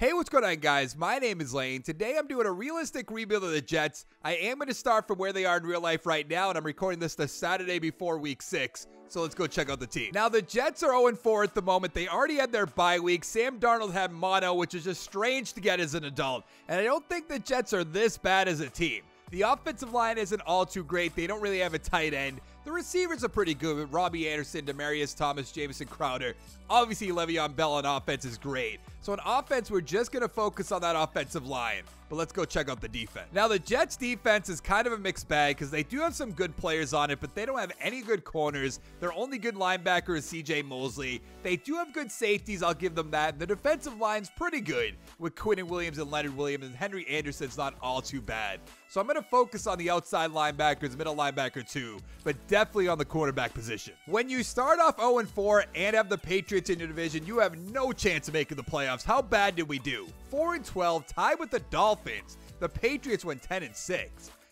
Hey, what's going on, guys? My name is Lane. Today I'm doing a realistic rebuild of the Jets. I am going to start from where they are in real life right now, and I'm recording this the Saturday before week 6. So let's go check out the team. Now, the Jets are 0-4 at the moment. They already had their bye week. Sam Darnold had mono, which is just strange to get as an adult. And I don't think the Jets are this bad as a team. The offensive line isn't all too great. They don't really have a tight end. The receivers are pretty good with Robbie Anderson, Demaryius Thomas, Jamison Crowder. Obviously, Le'Veon Bell on offense is great. So on offense, we're just going to focus on that offensive line. But let's go check out the defense. Now, the Jets defense is kind of a mixed bag because they do have some good players on it, but they don't have any good corners. Their only good linebacker is CJ Mosley. They do have good safeties, I'll give them that. The defensive line's pretty good with Quinn Williams and Leonard Williams, and Henry Anderson's not all too bad. So I'm going to focus on the outside linebackers, middle linebacker too, but definitely on the quarterback position. When you start off 0-4 and have the Patriots in your division, you have no chance of making the playoffs. How bad did we do? 4-12, tied with the Dolphins. The Patriots went 10-6.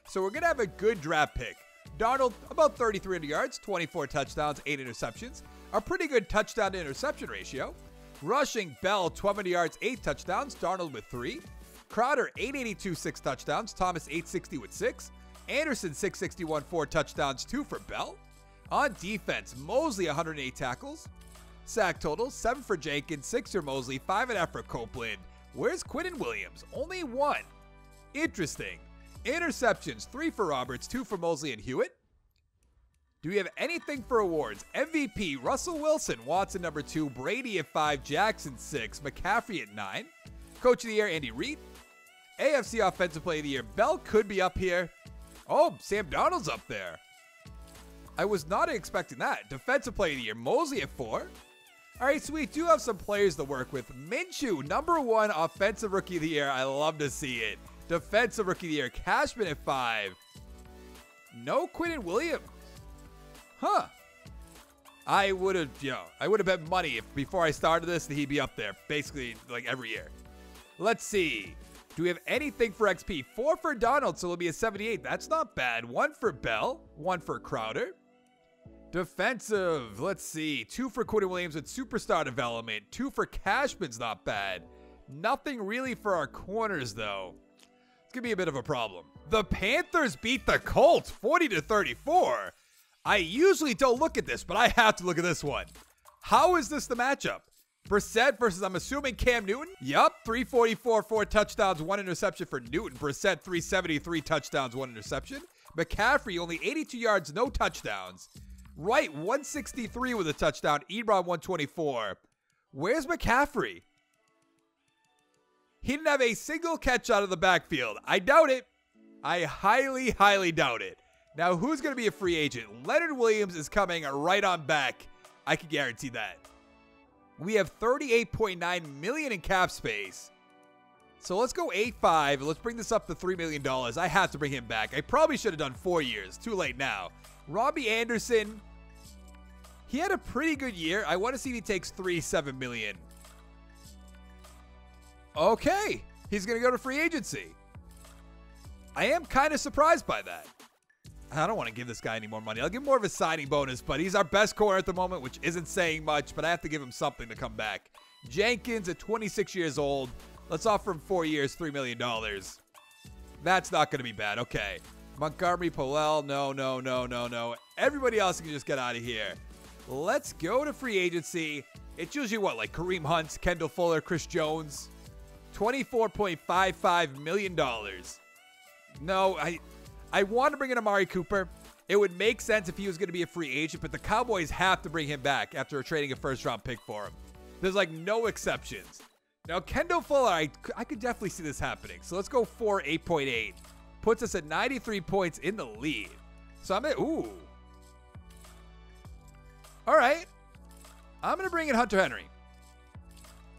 So we're going to have a good draft pick. Darnold, about 3,300 yards, 24 touchdowns, 8 interceptions. A pretty good touchdown to interception ratio. Rushing, Bell, 1,200 yards, 8 touchdowns. Darnold with 3. Crowder, 882, 6 touchdowns. Thomas, 860 with 6. Anderson, 661, 4 touchdowns, 2 for Bell. On defense, Mosley, 108 tackles. Sack total, 7 for Jenkins, 6 for Mosley, 5.5 for Copeland. Where's Quinn Williams? Only 1. Interesting. Interceptions, 3 for Roberts, 2 for Mosley and Hewitt. Do we have anything for awards? MVP, Russell Wilson, Watson number 2, Brady at 5, Jackson 6, McCaffrey at 9. Coach of the Year, Andy Reid. AFC Offensive Player of the Year, Bell could be up here. Oh, Sam Darnold's up there. I was not expecting that. Defensive Player of the Year, Mosley at 4. All right, so we do have some players to work with. Minshew, number 1 Offensive Rookie of the Year. I love to see it. Defensive Rookie of the Year, Cashman at 5. No Quinn Williams. Huh. I would have bet money if before I started this that he'd be up there, basically like every year. Let's see. Do we have anything for XP? 4 for Donald, so it'll be a 78. That's not bad. 1 for Bell, 1 for Crowder. Defensive, let's see. 2 for Quinn Williams with superstar development. 2 for Cashman's not bad. Nothing really for our corners, though. It's going to be a bit of a problem. The Panthers beat the Colts 40-34. I usually don't look at this, but I have to look at this one. How is this the matchup? Brissett versus, I'm assuming, Cam Newton? Yup, 344, 4 touchdowns, 1 interception for Newton. Brissett, 373 touchdowns, 1 interception. McCaffrey, only 82 yards, no touchdowns. Wright, 163 with a touchdown. Ebron, 124. Where's McCaffrey? He didn't have a single catch out of the backfield. I doubt it. I highly, highly doubt it. Now, who's going to be a free agent? Leonard Williams is coming right on back. I can guarantee that. We have $38.9 million in cap space. So let's go 8.5. Let's bring this up to $3 million. I have to bring him back. I probably should have done 4 years. Too late now. Robbie Anderson. He had a pretty good year. I want to see if he takes $7 million. Okay. He's going to go to free agency. I am kind of surprised by that. I don't want to give this guy any more money. I'll give him more of a signing bonus, but he's our best corner at the moment, which isn't saying much, but I have to give him something to come back. Jenkins at 26 years old. Let's offer him 4 years, $3 million. That's not going to be bad. Okay. Montgomery, Powell. No. Everybody else can just get out of here. Let's go to free agency. It's usually what, like Kareem Hunt, Kendall Fuller, Chris Jones. $24.55 million. No, I want to bring in Amari Cooper. It would make sense if he was going to be a free agent, but the Cowboys have to bring him back after trading a first-round pick for him. There's like no exceptions. Now, Kendall Fuller, I could definitely see this happening. So let's go for 8.8. Puts us at 93 points in the lead. So I'm at, ooh. All right. I'm going to bring in Hunter Henry.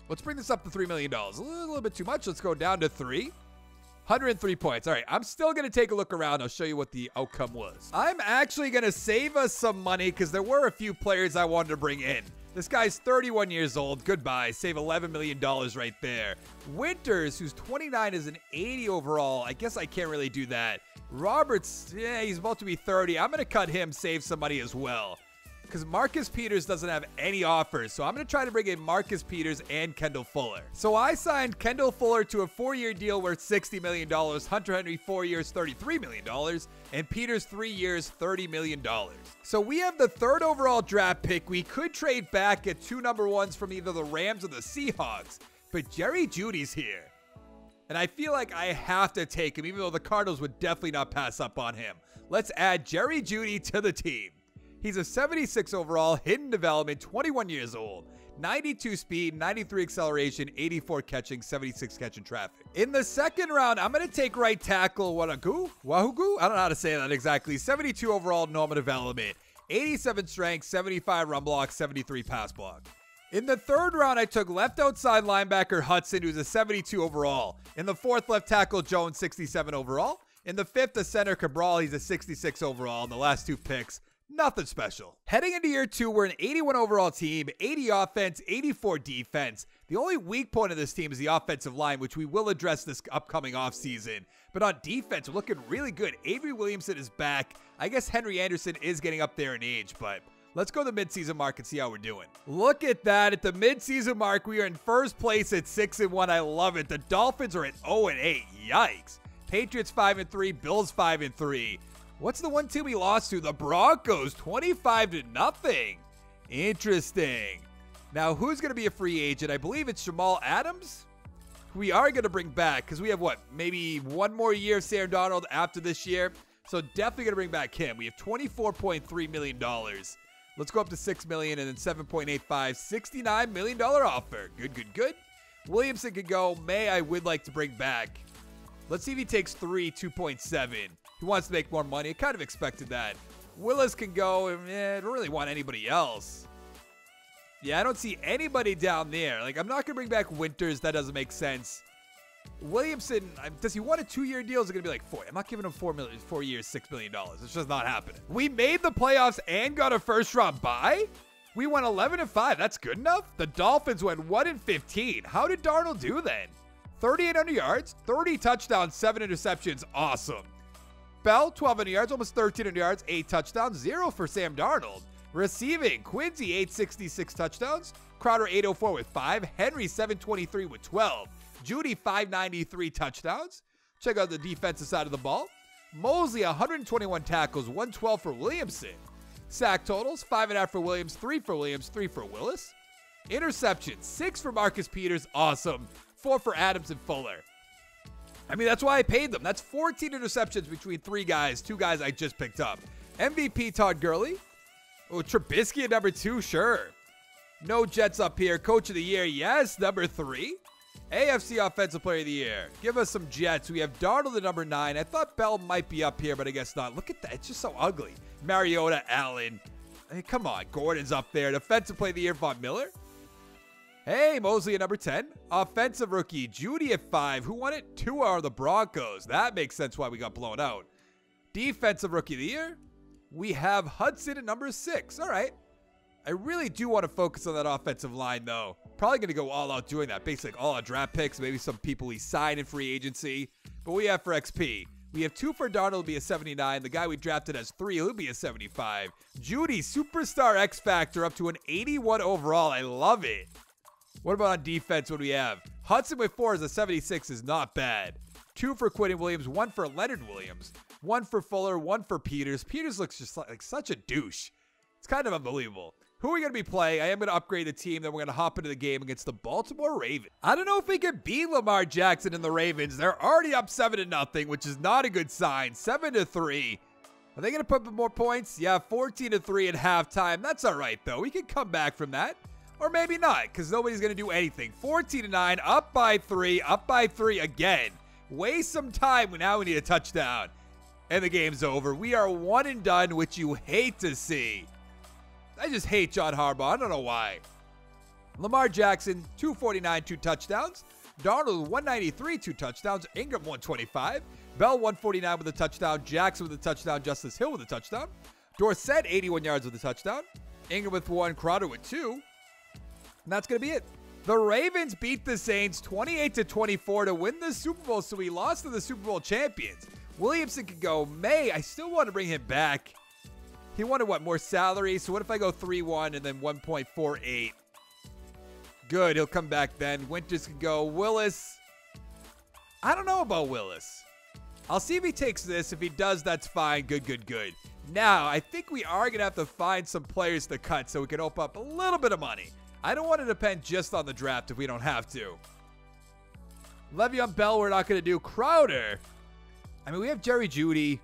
Let's bring this up to $3 million. A little bit too much. Let's go down to 3. 103 points. All right, I'm still going to take a look around. I'll show you what the outcome was. I'm actually going to save us some money because there were a few players I wanted to bring in. This guy's 31 years old. Goodbye. Save $11 million right there. Winters, who's 29, is an 80 overall. I guess I can't really do that. Roberts, yeah, he's about to be 30. I'm going to cut him, save some money as well. because Marcus Peters doesn't have any offers. So I'm going to try to bring in Marcus Peters and Kendall Fuller. So I signed Kendall Fuller to a 4-year deal worth $60 million, Hunter Henry 4 years, $33 million, and Peters 3 years, $30 million. So we have the 3rd overall draft pick. We could trade back at 2 number 1s from either the Rams or the Seahawks, but Jerry Jeudy's here. And I feel like I have to take him, even though the Cardinals would definitely not pass up on him. Let's add Jerry Jeudy to the team. He's a 76 overall, hidden development, 21 years old, 92 speed, 93 acceleration, 84 catching, 76 catching traffic. In the 2nd round, I'm going to take right tackle Wahugu? I don't know how to say that exactly. 72 overall, normal development, 87 strength, 75 run block, 73 pass block. In the 3rd round, I took left outside linebacker Hudson, who's a 72 overall. In the 4th, left tackle Jones, 67 overall. In the 5th, the center Cabral, he's a 66 overall. In the last 2 picks, nothing special. Heading into year 2, we're an 81 overall team, 80 offense, 84 defense. The only weak point of this team is the offensive line, which we will address this upcoming offseason. But on defense, we're looking really good. Avery Williamson is back. I guess Henry Anderson is getting up there in age, but let's go to the midseason mark and see how we're doing. Look at that. At the midseason mark, we are in 1st place at 6-1. I love it. The Dolphins are at 0-8. Yikes. Patriots 5-3. Bills 5-3. What's the one team we lost to? The Broncos, 25-0. Interesting. Now, who's going to be a free agent? I believe it's Jamal Adams. We are going to bring back, because we have, maybe 1 more year of Sam Darnold after this year. So definitely going to bring back him. We have $24.3 million. Let's go up to $6 million and then 7.85, $69 million offer. Good. Williamson could go. May I would like to bring back. Let's see if he takes 3, 2.7. He wants to make more money. I kind of expected that. Willis can go. I don't really want anybody else. Yeah, I don't see anybody down there. I'm not going to bring back Winters. That doesn't make sense. Williamson, does he want a 2-year deal? Is it going to be like 4? I'm not giving him 4 years, $6 million. It's just not happening. We made the playoffs and got a 1st round bye? We went 11-5. That's good enough? The Dolphins went 1-15. How did Darnold do then? 3,800 yards, 30 touchdowns, 7 interceptions. Awesome. Bell, 1,200 yards, almost 1,300 yards, 8 touchdowns, 0 for Sam Darnold. Receiving, Quincy, 866 touchdowns. Crowder, 804 with 5. Henry, 723 with 12. Jeudy, 593 touchdowns. Check out the defensive side of the ball. Mosley, 121 tackles, 112 for Williamson. Sack totals, 5.5 for Williams, 3 for Williams, 3 for Willis. Interceptions, 6 for Marcus Peters, awesome. 4 for Adams and Fuller. That's why I paid them. That's 14 interceptions between 3 guys, 2 guys I just picked up. MVP Todd Gurley. Oh, Trubisky at number 2, sure. No Jets up here. Coach of the year, yes, number 3. AFC Offensive Player of the Year. Give us some Jets. We have Darnold at number 9. I thought Bell might be up here, but I guess not. Look at that. It's just so ugly. Mariota, Allen. Hey, come on. Gordon's up there. Defensive Player of the Year, Von Miller. Hey, Mosley at number 10. Offensive Rookie, Jeudy at 5. Who won it? 2 are the Broncos. That makes sense why we got blown out. Defensive Rookie of the Year. We have Hudson at number 6. All right. I really do want to focus on that offensive line, though. Probably going to go all out doing that. Basically, all out draft picks. Maybe some people we sign in free agency. But we have for XP. We have 2 for Darnold, will be a 79. The guy we drafted has 3, he'll be a 75. Jeudy, Superstar X Factor, up to an 81 overall. I love it. What about on defense? What do we have? Hudson with 4 as a 76 is not bad. 2 for Quentin Williams, 1 for Leonard Williams, 1 for Fuller, 1 for Peters. Peters looks just like such a douche. It's kind of unbelievable. Who are we going to be playing? I am going to upgrade the team. Then we're going to hop into the game against the Baltimore Ravens. I don't know if we can beat Lamar Jackson and the Ravens. They're already up 7-0, which is not a good sign. 7-3. Are they going to put more points? Yeah, 14-3 at halftime. That's all right, though. We can come back from that. Or maybe not, because nobody's going to do anything. 14-9, up by 3, up by 3 again. Waste some time. Now we need a touchdown. And the game's over. We are 1 and done, which you hate to see. I just hate John Harbaugh. I don't know why. Lamar Jackson, 249, 2 touchdowns. Darnold, 193, 2 touchdowns. Ingram, 125. Bell, 149 with a touchdown. Jackson with a touchdown. Justice Hill with a touchdown. Dorsett, 81 yards with a touchdown. Ingram with 1. Crowder with 2. And that's going to be it. The Ravens beat the Saints 28-24 to win the Super Bowl, so we lost to the Super Bowl champions. Williamson could go. I still want to bring him back. He wanted, what, more salary? So what if I go 3-1 and then 1.48? Good, he'll come back then. Winters can go. Willis. I don't know about Willis. I'll see if he takes this. If he does, that's fine. Good, good, good. Now, I think we are going to have to find some players to cut so we can open up a little bit of money. I don't want to depend just on the draft if we don't have to. Le'Veon Bell, we're not going to do. Crowder. I mean, we have Jerry Jeudy.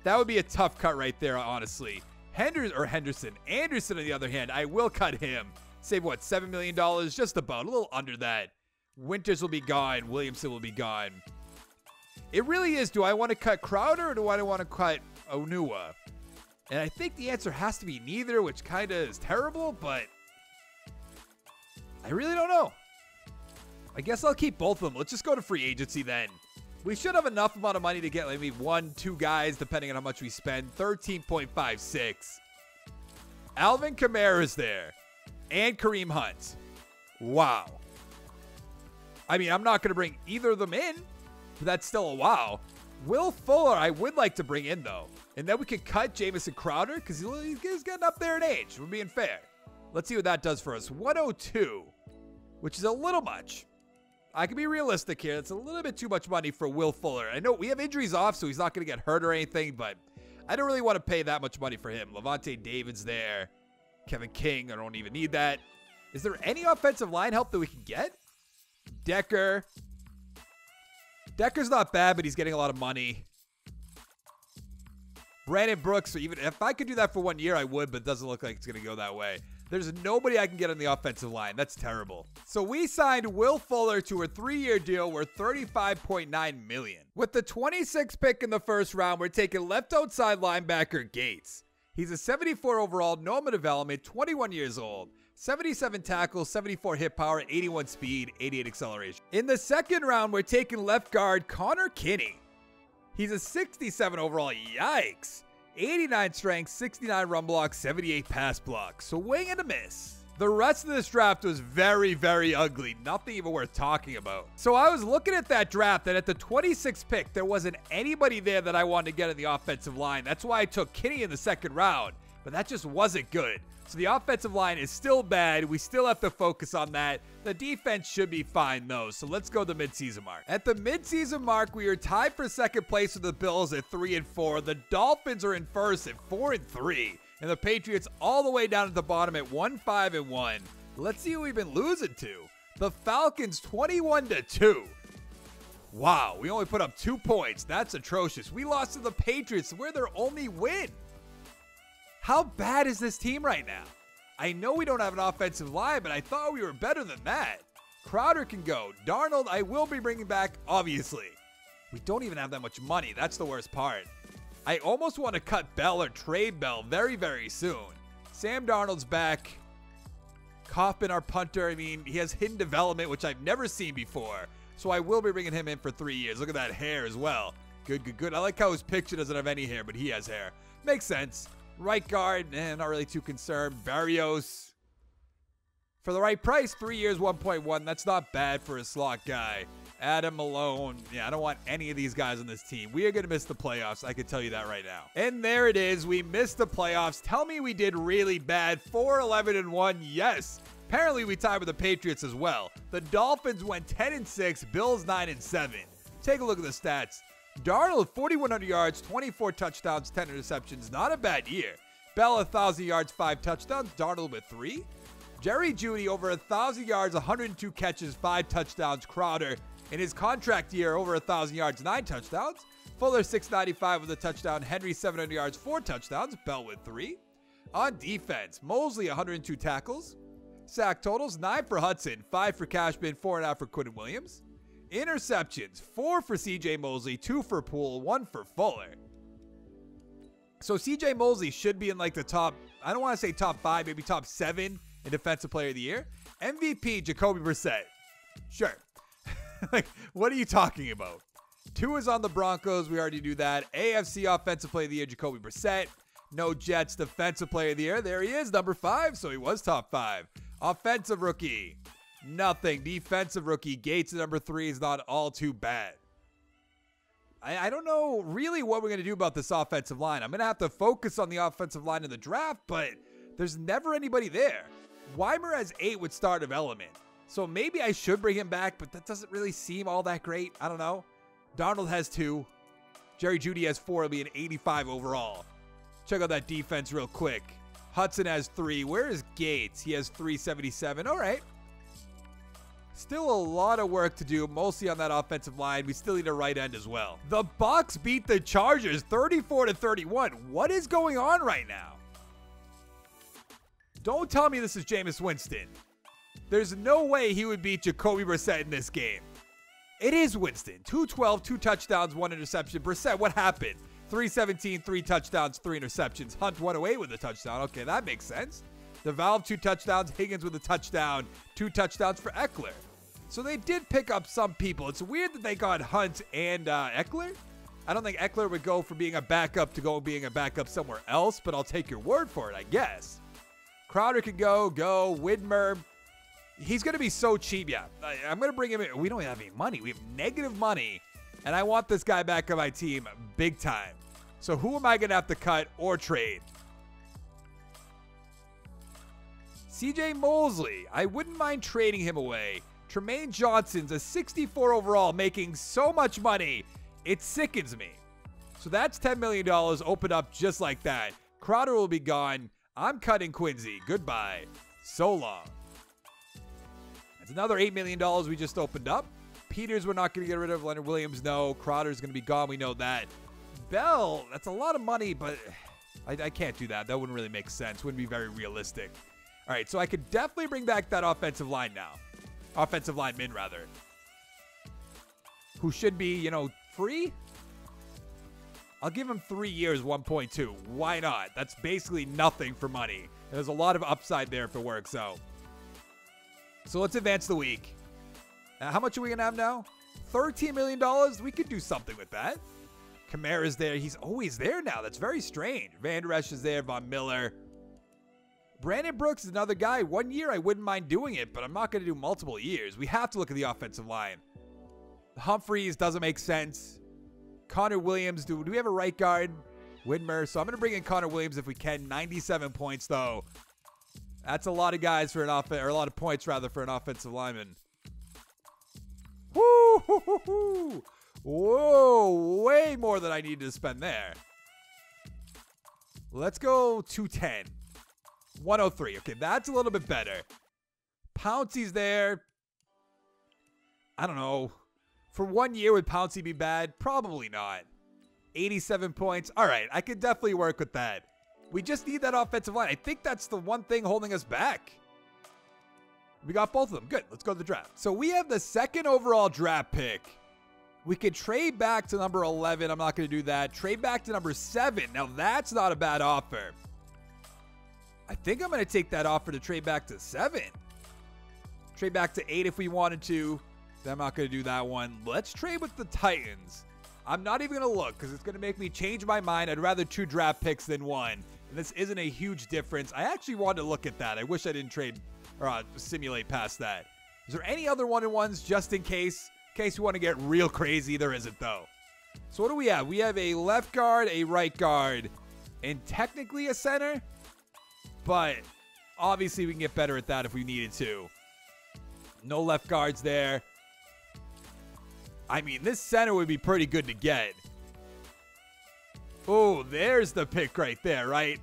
That would be a tough cut right there, honestly. Anderson, on the other hand, I will cut him. Save, what, $7 million? Just about. A little under that. Winters will be gone. Williamson will be gone. It really is, do I want to cut Crowder or do I want to cut Onua? And I think the answer has to be neither, which kind of is terrible, but I really don't know. I guess I'll keep both of them. Let's just go to free agency then. We should have enough amount of money to get maybe 1-2 guys, depending on how much we spend. 13.56. Alvin Kamara's there. And Kareem Hunt. Wow. I mean, I'm not going to bring either of them in, but that's still a wow. Will Fuller, I would like to bring in, though. And then we could cut Jamison Crowder, because he's getting up there in age. We're being fair. Let's see what that does for us. 102, which is a little much. I can be realistic here. It's a little bit too much money for Will Fuller. I know we have injuries off, so he's not going to get hurt or anything, but I don't really want to pay that much money for him. Levante David's there. Kevin King, I don't even need that. Is there any offensive line help that we can get? Decker's not bad, but he's getting a lot of money. Brandon Brooks, even if I could do that for 1 year, I would, but it doesn't look like it's going to go that way. There's nobody I can get on the offensive line. That's terrible. So we signed Will Fuller to a 3-year deal worth $35.9 million. With the 26th pick in the first round, we're taking left outside linebacker Gates. He's a 74 overall, normal development, 21 years old. 77 tackles, 74 hit power, 81 speed, 88 acceleration. In the second round, we're taking left guard Connor Kinney. He's a 67 overall, yikes. 89 strength, 69 run block, 78 pass block. So wing and a miss. The rest of this draft was very, very ugly. Nothing even worth talking about. So I was looking at that draft, and at the 26th pick, there wasn't anybody there that I wanted to get in the offensive line. That's why I took Kinney in the second round, but that just wasn't good. So the offensive line is still bad. We still have to focus on that. The defense should be fine, though. So let's go to the midseason mark. At the midseason mark, we are tied for second place with the Bills at 3-4. The Dolphins are in first at 4-3. And the Patriots all the way down at the bottom at 1-5-1. Let's see who we've been losing to. The Falcons 21-2. Wow, we only put up 2 points. That's atrocious. We lost to the Patriots. We're their only win. How bad is this team right now? I know we don't have an offensive line, but I thought we were better than that. Crowder can go. Darnold, I will be bringing back, obviously. We don't even have that much money. That's the worst part. I almost want to cut Bell or trade Bell very, very soon. Sam Darnold's back. Kaufman, our punter, I mean, he has hidden development, which I've never seen before. So I will be bringing him in for 3 years. Look at that hair as well. Good, good, good. I like how his picture doesn't have any hair, but he has hair. Makes sense. Right guard, not really too concerned. Barrios. For the right price, 3 years, 1.1. That's not bad for a slot guy. Adam Malone. Yeah, I don't want any of these guys on this team. We are going to miss the playoffs. I can tell you that right now. And there it is. We missed the playoffs. Tell me we did really bad. 4-11-1. Yes. Apparently, we tied with the Patriots as well. The Dolphins went 10-6. Bills 9-7. Take a look at the stats. Darnold, 4,100 yards, 24 touchdowns, 10 interceptions. Not a bad year. Bell, 1,000 yards, 5 touchdowns. Darnold with 3. Jerry Jeudy, over 1,000 yards, 102 catches, 5 touchdowns. Crowder, in his contract year, over 1,000 yards, 9 touchdowns. Fuller, 695 with a touchdown. Henry, 700 yards, 4 touchdowns. Bell with 3. On defense, Mosley, 102 tackles. Sack totals, 9 for Hudson, 5 for Cashman, 4.5 for Quinton Williams. Interceptions, 4 for C.J. Mosley, 2 for Poole, 1 for Fuller. So C.J. Mosley should be in like the top, I don't want to say top 5, maybe top 7 in Defensive Player of the Year. MVP, Jacoby Brissett. Sure. Like, what are you talking about? 2 is on the Broncos. We already do that. AFC Offensive Player of the Year, Jacoby Brissett. No Jets Defensive Player of the Year. There he is, number 5. So he was top 5. Offensive Rookie. Nothing. Defensive Rookie, Gates at number 3 is not all too bad. I don't know really what we're going to do about this offensive line. I'm going to have to focus on the offensive line in the draft, but there's never anybody there. Weimer has 8 with star development. So maybe I should bring him back, but that doesn't really seem all that great. I don't know. Darnold has 2. Jerry Jeudy has 4. It'll be an 85 overall. Check out that defense real quick. Hudson has 3. Where is Gates? He has 377. All right. Still a lot of work to do, mostly on that offensive line. We still need a right end as well. The Bucs beat the Chargers 34-31. What is going on right now? Don't tell me this is Jameis Winston. There's no way he would beat Jacoby Brissett in this game. It is Winston. 212, 2 touchdowns, 1 interception. Brissett, what happened? 317, 3 touchdowns, 3 interceptions. Hunt 108 with a touchdown. Okay, that makes sense. DeValve 2 touchdowns. Higgins with a touchdown. 2 touchdowns for Eckler. So they did pick up some people. It's weird that they got Hunt and Eckler. I don't think Eckler would go from being a backup to being a backup somewhere else, but I'll take your word for it, I guess. Crowder could go. Widmer. He's going to be so cheap. Yeah, I'm going to bring him in. We don't have any money. We have negative money, and I want this guy back on my team big time. So who am I going to have to cut or trade? CJ Mosley. I wouldn't mind trading him away. Tremaine Johnson's a 64 overall, making so much money. It sickens me. So that's $10 million opened up just like that. Crowder will be gone. I'm cutting Quincy. Goodbye. So long. That's another $8 million we just opened up. Peters we're not going to get rid of. Leonard Williams, no. Crowder's going to be gone. We know that. Bell, that's a lot of money, but I can't do that. That wouldn't really make sense. Wouldn't be very realistic. All right, so I could definitely bring back that offensive line now. Offensive lineman, rather. Who should be, free? I'll give him 3 years, 1.2. Why not? That's basically nothing for money. There's a lot of upside there if it works out. So let's advance the week. How much are we going to have now? $13 million? We could do something with that. Kamara's there. He's always there now. That's very strange. Van Der Esch is there. Von Miller. Brandon Brooks is another guy. 1 year, I wouldn't mind doing it, but I'm not going to do multiple years. We have to look at the offensive line. Humphreys doesn't make sense. Connor Williams. Do we have a right guard? Widmer. So I'm going to bring in Connor Williams if we can. 97 points, though. That's a lot of guys for an offense, or a lot of points, rather, for an offensive lineman. Woo! Whoa! Way more than I needed to spend there. Let's go 210. 103. Okay, that's a little bit better. Pouncey's there. I don't know. For 1 year, would Pouncey be bad? Probably not. 87 points. All right, I could definitely work with that. We just need that offensive line. I think that's the one thing holding us back. We got both of them. Good. Let's go to the draft. So we have the 2nd overall draft pick. We could trade back to number 11. I'm not going to do that. Trade back to number 7. Now, that's not a bad offer. I think I'm going to take that offer to trade back to 7. Trade back to 8 if we wanted to. I'm not going to do that one. Let's trade with the Titans. I'm not even going to look because it's going to make me change my mind. I'd rather 2 draft picks than 1. And this isn't a huge difference. I actually wanted to look at that. I wish I didn't trade or simulate past that. Is there any other 1-and-1s just in case? In case you want to get real crazy. There isn't, though. So what do we have? We have a left guard, a right guard, and technically a center. But obviously we can get better at that if we needed to. No left guards there. I mean, this center would be pretty good to get. Oh, there's the pick right there, right?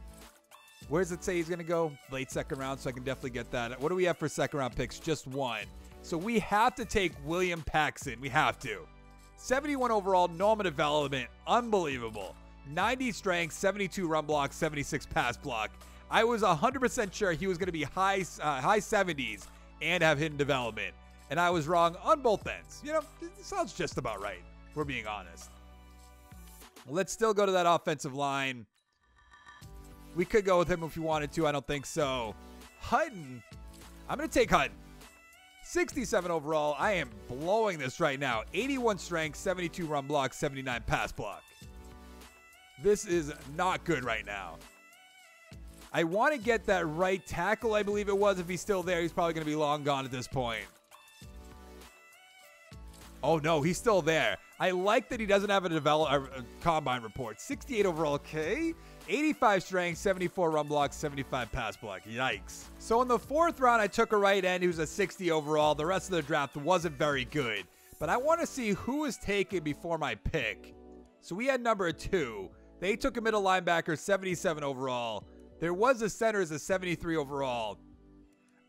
Where does it say he's going to go? Late 2nd round, so I can definitely get that. What do we have for 2nd round picks? Just 1. So we have to take William Paxton. We have to. 71 overall, normal development. Unbelievable. 90 strength, 72 run block, 76 pass block. I was 100% sure he was going to be high 70s and have hidden development. And I was wrong on both ends. It sounds just about right, if we're being honest. Let's still go to that offensive line. We could go with him if we wanted to. I don't think so. Hutton. I'm going to take Hutton. 67 overall. I am blowing this right now. 81 strength, 72 run block, 79 pass block. This is not good right now. I want to get that right tackle, I believe it was. If he's still there, he's probably going to be long gone at this point. Oh, no, he's still there. I like that he doesn't have a combine report. 68 overall, okay. 85 strength, 74 run block, 75 pass block. Yikes. So in the 4th round, I took a right end who's a 60 overall. The rest of the draft wasn't very good. But I want to see who was taken before my pick. So we had number 2. They took a middle linebacker, 77 overall. There was a center as a 73 overall.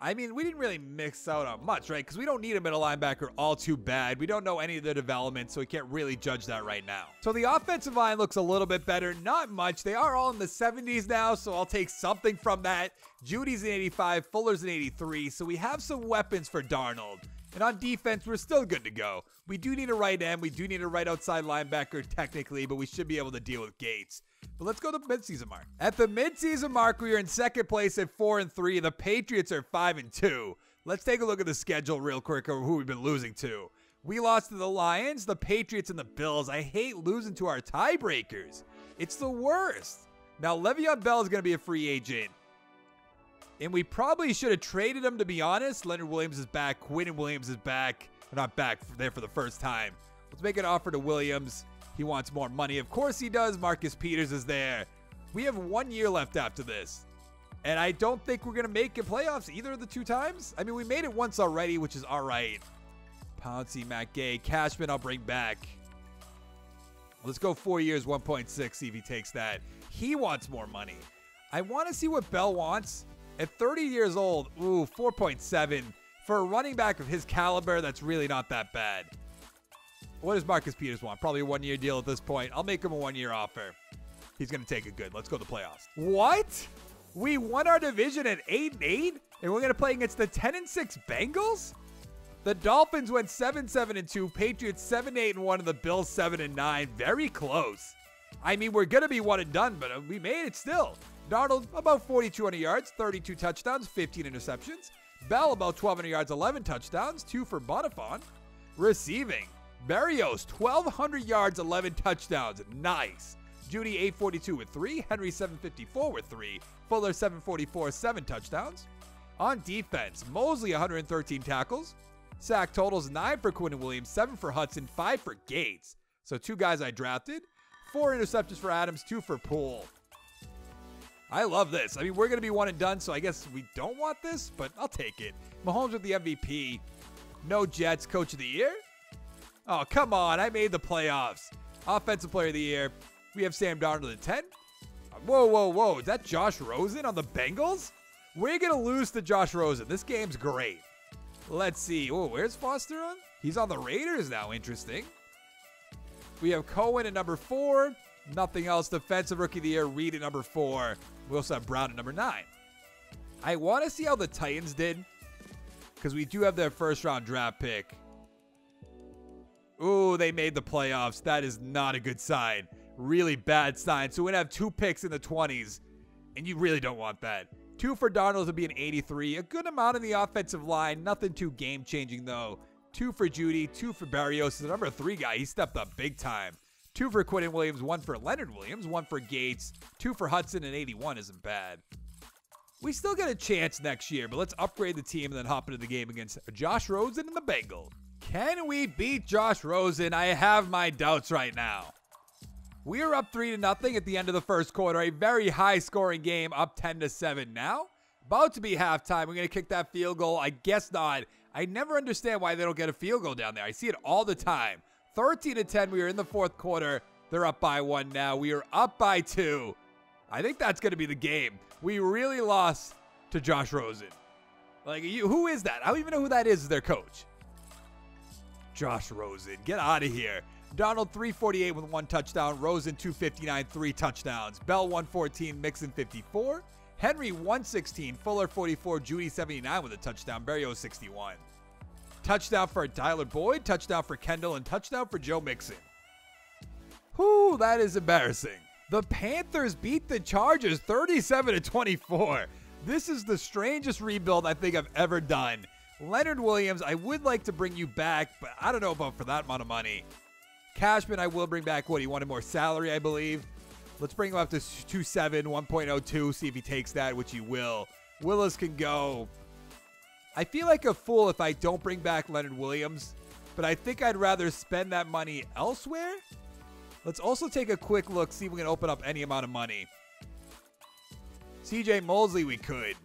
I mean, we didn't really mix out on much, right? Because we don't need a middle linebacker all too bad. We don't know any of the development, so we can't really judge that right now. So the offensive line looks a little bit better. Not much. They are all in the 70s now, so I'll take something from that. Judy's an 85, Fuller's an 83, so we have some weapons for Darnold. And on defense, we're still good to go. We do need a right end. We do need a right outside linebacker technically, but we should be able to deal with Gates. But let's go to the midseason mark. At the midseason mark, we are in 2nd place at 4-3. The Patriots are 5-2. Let's take a look at the schedule real quick of who we've been losing to. We lost to the Lions, the Patriots, and the Bills. I hate losing to our tiebreakers. It's the worst. Now, Le'Veon Bell is going to be a free agent. And we probably should have traded him, to be honest. Leonard Williams is back. Quinn Williams is back. They're not back there for the first time. Let's make an offer to Williams. He wants more money. Of course he does. Marcus Peters is there. We have 1 year left after this. And I don't think we're going to make it playoffs either of the 2 times. I mean, we made it once already, which is all right. Pouncey, Matt Gay, Cashman, I'll bring back. Let's go 4 years, 1.6, see if he takes that. He wants more money. I want to see what Bell wants. At 30 years old, ooh, 4.7. For a running back of his caliber, that's really not that bad. What does Marcus Peters want? Probably a 1 year deal at this point. I'll make him a 1 year offer. He's going to take it good. Let's go to the playoffs. What? We won our division at 8-8? And we're going to play against the 10-6 Bengals? The Dolphins went 7-7-2. Patriots 7-8-1. And the Bills 7-9. Very close. I mean, we're going to be one and done, but we made it still. Darnold, about 4,200 yards, 32 touchdowns, 15 interceptions. Bell, about 1,200 yards, 11 touchdowns, 2 for Bonifon. Receiving, Berrios, 1,200 yards, 11 touchdowns. Nice. Judy, 842 with 3. Henry, 754 with 3. Fuller, 744, 7 touchdowns. On defense, Mosley, 113 tackles. Sack totals, 9 for Quinn Williams, 7 for Hudson, 5 for Gates. So 2 guys I drafted. 4 interceptions for Adams, 2 for Poole. I love this. I mean, we're going to be one and done, so I guess we don't want this, but I'll take it. Mahomes with the MVP. No Jets. Coach of the Year? Oh, come on. I made the playoffs. Offensive Player of the Year. We have Sam Darnold at 10. Whoa, whoa, whoa. Is that Josh Rosen on the Bengals? We're going to lose to Josh Rosen. This game's great. Let's see. Oh, where's Foster on? He's on the Raiders now. Interesting. We have Cohen at number 4. Nothing else. Defensive Rookie of the Year, Reed at number 4. We also have Brown at number 9. I want to see how the Titans did, because we do have their first-round draft pick. Ooh, they made the playoffs. That is not a good sign. Really bad sign. So we're going to have 2 picks in the 20s, and you really don't want that. 2 for Darnold to be an 83. A good amount in the offensive line. Nothing too game-changing, though. 2 for Judy. 2 for Berrios. The number 3 guy, he stepped up big time. 2 for Quinn Williams, 1 for Leonard Williams, 1 for Gates, 2 for Hudson, and 81 isn't bad. We still get a chance next year, but let's upgrade the team and then hop into the game against Josh Rosen and the Bengals. Can we beat Josh Rosen? I have my doubts right now. We are up 3-0 at the end of the first quarter. A very high-scoring game, up 10-7 now. About to be halftime. We're going to kick that field goal. I guess not. I never understand why they don't get a field goal down there. I see it all the time. 13-10, we are in the 4th quarter. They're up by 1 now. We are up by 2. I think that's going to be the game. We really lost to Josh Rosen. Like, who is that? I don't even know who that is as their coach. Josh Rosen, get out of here. Donald, 348 with 1 touchdown. Rosen, 259, 3 touchdowns. Bell, 114. Mixon, 54. Henry, 116. Fuller, 44. Judy, 79 with a touchdown. Berrios, 61. Touchdown for Tyler Boyd, touchdown for Kendall, and touchdown for Joe Mixon. Whew, that is embarrassing. The Panthers beat the Chargers 37-24. This is the strangest rebuild I think I've ever done. Leonard Williams, I would like to bring you back, but I don't know about for that amount of money. Cashman, I will bring back what he wanted more salary, I believe. Let's bring him up to 2.7, 1.02, see if he takes that, which he will. Willis can go. I feel like a fool if I don't bring back Leonard Williams. but I think I'd rather spend that money elsewhere. Let's also take a quick look, see if we can open up any amount of money. CJ Mosley, we could.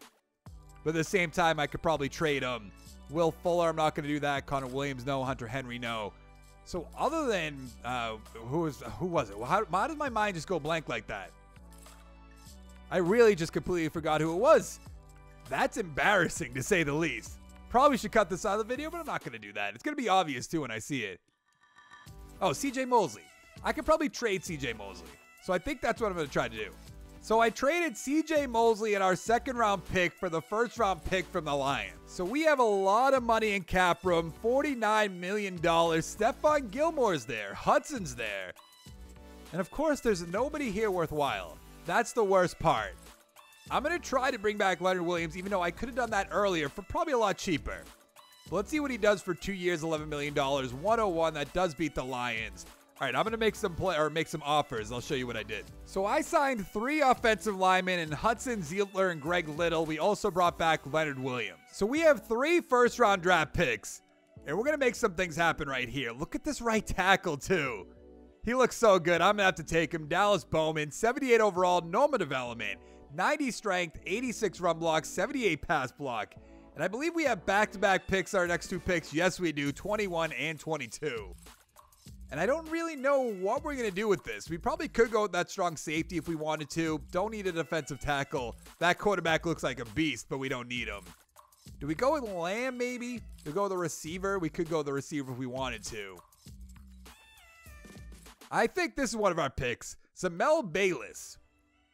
But at the same time, I could probably trade him. Will Fuller, I'm not going to do that. Connor Williams, no. Hunter Henry, no. So other than, who was it? Well, how does my mind just go blank like that? I really just completely forgot who it was. That's embarrassing, to say the least. Probably should cut this out of the video, but I'm not going to do that. It's going to be obvious, too, when I see it. Oh, CJ Mosley. I could probably trade CJ Mosley. So I think that's what I'm going to try to do. So I traded CJ Mosley and our second-round pick for the first-round pick from the Lions. So we have a lot of money in cap room, $49 million. Stephon Gilmore's there. Hudson's there. And, of course, there's nobody here worthwhile. That's the worst part. I'm going to try to bring back Leonard Williams, even though I could have done that earlier for probably a lot cheaper. But let's see what he does for 2 years, $11 million. 101, that does beat the Lions. All right, I'm going to make some offers. I'll show you what I did. So I signed 3 offensive linemen in Hudson, Ziegler, and Greg Little. We also brought back Leonard Williams. So we have 3 first-round draft picks, and we're going to make some things happen right here. Look at this right tackle, too. He looks so good. I'm going to have to take him. Dallas Bowman, 78 overall, normal development, 90 strength, 86 run block, 78 pass block. And I believe we have back-to-back picks, our next 2 picks. Yes, we do, 21 and 22. And I don't really know what we're going to do with this. We probably could go with that strong safety if we wanted to. Don't need a defensive tackle. That quarterback looks like a beast, but we don't need him. Do we go with Lamb, maybe? Do we go with the receiver? We could go with the receiver if we wanted to. I think this is one of our picks. Samel Bayless.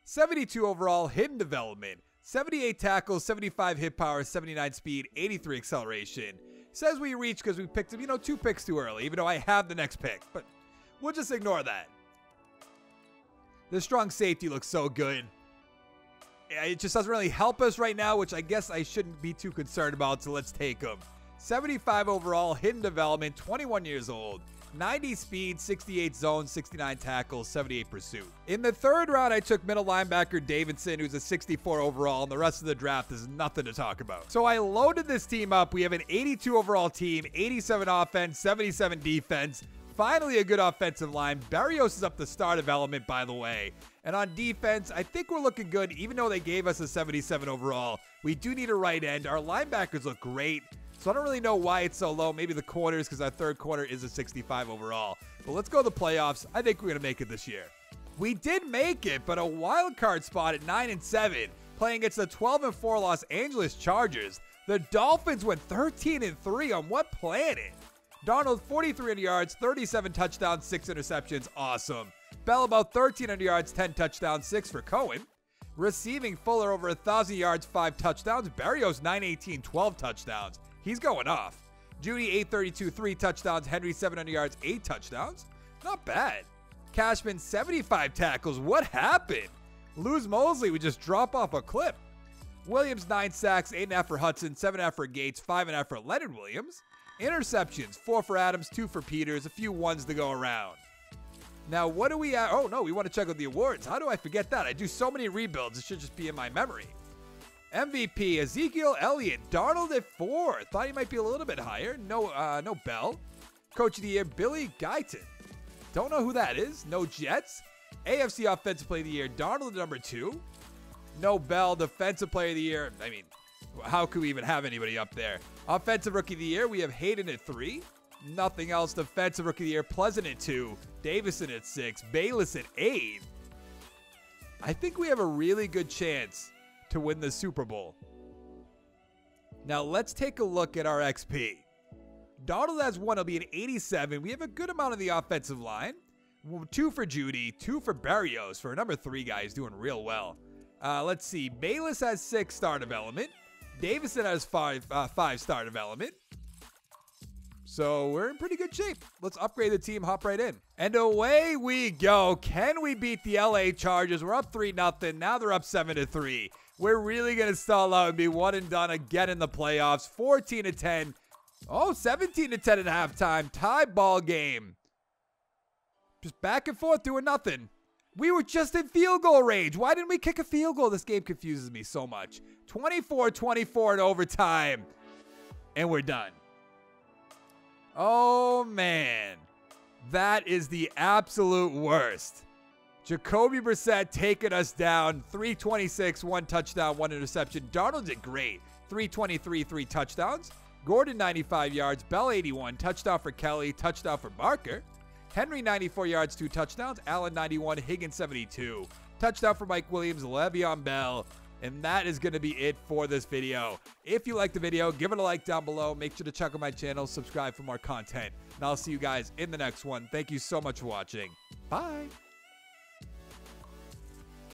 72 overall, hidden development. 78 tackles, 75 hit power, 79 speed, 83 acceleration. Says we reach because we picked him, 2 picks too early, even though I have the next pick. But we'll just ignore that. The strong safety looks so good. It just doesn't really help us right now, which I guess I shouldn't be too concerned about, so let's take him. 75 overall, hidden development, 21 years old. 90 speed, 68 zone, 69 tackles, 78 pursuit. In the 3rd round, I took middle linebacker Davidson, who's a 64 overall, and the rest of the draft is nothing to talk about. So I loaded this team up. We have an 82 overall team, 87 offense, 77 defense. Finally, a good offensive line. Berrios is up the star development, by the way. And on defense, I think we're looking good, even though they gave us a 77 overall. We do need a right end. Our linebackers look great. So I don't really know why it's so low. Maybe the corners, because our 3rd corner is a 65 overall. But let's go to the playoffs. I think we're going to make it this year. We did make it, but a wild card spot at 9-7, playing against the 12-4 Los Angeles Chargers. The Dolphins went 13-3 on what planet? Darnold, 4,300 yards, 37 touchdowns, 6 interceptions. Awesome. Bell, about 1,300 yards, 10 touchdowns, 6 for Cohen. Receiving, Fuller, over 1,000 yards, 5 touchdowns. Berrios, 918, 12 touchdowns. He's going off. Judy, 832, 3 touchdowns. Henry, 700 yards, 8 touchdowns. Not bad. Cashman, 75 tackles. What happened? Lose Mosley, we just drop off a clip. Williams, 9 sacks, 8.5 for Hudson, 7.5 for Gates, 5.5 for Leonard Williams. Interceptions, 4 for Adams, 2 for Peters, a few ones to go around. Now, what do we have? Oh, no, we want to check out the awards. How do I forget that? I do so many rebuilds. It should just be in my memory. MVP, Ezekiel Elliott. Darnold at 4. Thought he might be a little bit higher. No Bell. Coach of the Year, Billy Guyton. Don't know who that is. No Jets. AFC Offensive Player of the Year, Darnold at number 2. No Bell. Defensive Player of the Year. I mean, how could we even have anybody up there? Offensive Rookie of the Year, we have Hayden at 3. Nothing else. Defensive Rookie of the Year, Pleasant at 2. Davison at 6. Bayless at 8. I think we have a really good chance to win the Super Bowl. Now let's take a look at our XP. Darnold has 1, it'll be an 87. We have a good amount of the offensive line. 2 for Judy, 2 for Berrios. For a number 3 guy, he's doing real well. Let's see. Bayless has 6 star development. Davison has 5 star development. So we're in pretty good shape. Let's upgrade the team, hop right in. And away we go. Can we beat the LA Chargers? We're up 3-0. Now they're up 7-3. We're really going to stall out and be one and done again in the playoffs. 14-10. Oh, 17-10 at halftime. Tie ball game. Just back and forth doing nothing. We were just in field goal range. Why didn't we kick a field goal? This game confuses me so much. 24-24 in overtime. And we're done. Oh, man. That is the absolute worst. Jacoby Brissett taking us down. 326, 1 touchdown, 1 interception. Darnold did great. 323, 3 touchdowns. Gordon, 95 yards. Bell, 81. Touchdown for Kelly. Touchdown for Barker. Henry, 94 yards, 2 touchdowns. Allen, 91. Higgins, 72. Touchdown for Mike Williams. Le'Veon Bell. And that is going to be it for this video. If you liked the video, give it a like down below. Make sure to check out my channel. Subscribe for more content. And I'll see you guys in the next one. Thank you so much for watching. Bye.